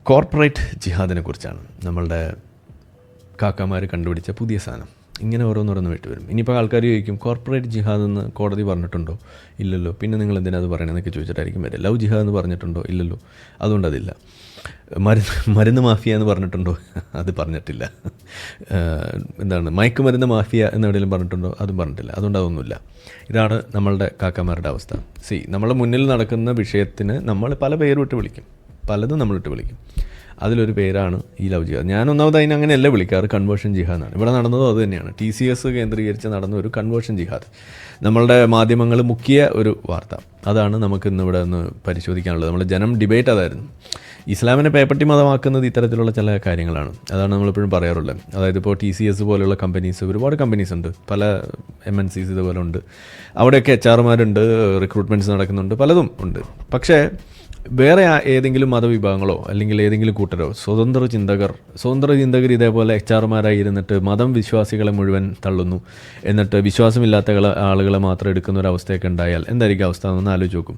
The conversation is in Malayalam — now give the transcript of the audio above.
കോർപ്പറേറ്റ് ജിഹാദിനെ കുറിച്ചാണ് നമ്മളുടെ കാക്കമാർ കണ്ടുപിടിച്ച പുതിയ സാധനം. ഇങ്ങനെ ഓരോന്നോരോന്ന് വിട്ട് വരും. ഇനിയിപ്പോൾ ആൾക്കാർ ചോദിക്കും, കോർപ്പറേറ്റ് ജിഹാദ് എന്ന് കോടതി പറഞ്ഞിട്ടുണ്ടോ? ഇല്ലല്ലോ. പിന്നെ നിങ്ങൾ എന്തിനാ അത് പറയണമെന്നൊക്കെ ചോദിച്ചിട്ടായിരിക്കും വരിക. ലവ് ജിഹാദ് എന്ന് പറഞ്ഞിട്ടുണ്ടോ? ഇല്ലല്ലോ. അതുകൊണ്ട് അതില്ല. മരുന്ന് മാഫിയ എന്ന് പറഞ്ഞിട്ടുണ്ടോ? അത് പറഞ്ഞിട്ടില്ല. മയക്കുമരുന്ന് മാഫിയ എന്നെവിടെയെങ്കിലും പറഞ്ഞിട്ടുണ്ടോ? അതും പറഞ്ഞിട്ടില്ല. അതുകൊണ്ട് അതൊന്നുമില്ല. ഇതാണ് നമ്മളുടെ കാക്കമാരുടെ അവസ്ഥ. നമ്മളുടെ മുന്നിൽ നടക്കുന്ന വിഷയത്തിന് നമ്മൾ പല പേരിട്ട് വിളിക്കും, പലതും നമ്മളിട്ട് വിളിക്കും. അതിലൊരു പേരാണ് ഈ ലവ് ജിഹാദ്. ഞാനൊന്നാമത് അങ്ങനെയല്ല വിളിക്കാറ്, കൺവേർഷൻ ജിഹാദാണ്. ഇവിടെ നടന്നതും അത് തന്നെയാണ്. TCS കേന്ദ്രീകരിച്ച് നടന്ന ഒരു കൺവേർഷൻ ജിഹാദ്. നമ്മളുടെ മാധ്യമങ്ങൾ മുക്കിയ ഒരു വാർത്ത. അതാണ് നമുക്ക് ഇന്നിവിടെ ഒന്ന് പരിശോധിക്കാനുള്ളത്. നമ്മൾ ജനം ഡിബേറ്റ് അതായിരുന്നു. ഇസ്ലാമിനെ പേപ്പട്ടി മതമാക്കുന്നത് ഇത്തരത്തിലുള്ള ചില കാര്യങ്ങളാണ്. അതാണ് നമ്മളെപ്പോഴും പറയാറുള്ളത്. അതായത് ഇപ്പോൾ TCS പോലെയുള്ള കമ്പനീസ്, ഒരുപാട് കമ്പനീസ് ഉണ്ട്, പല MNCs ഇതുപോലെ ഉണ്ട്. അവിടെയൊക്കെ HR-മാരുണ്ട്, റിക്രൂട്ട്മെൻറ്റ്സ് നടക്കുന്നുണ്ട്, പലതും ഉണ്ട്. പക്ഷേ വേറെ ഏതെങ്കിലും മതവിഭാഗങ്ങളോ അല്ലെങ്കിൽ ഏതെങ്കിലും കൂട്ടരോ സ്വതന്ത്ര ചിന്തകർ ഇതേപോലെ HR-മാരായി ഇരുന്നിട്ട് മതം വിശ്വാസികളെ മുഴുവൻ തള്ളുന്നു, എന്നിട്ട് വിശ്വാസമില്ലാത്ത ആളുകളെ മാത്രം എടുക്കുന്ന ഒരു അവസ്ഥയൊക്കെ ഉണ്ടായാൽ എന്തായിരിക്കും അവസ്ഥ എന്ന് ആലോചിച്ച് നോക്കും.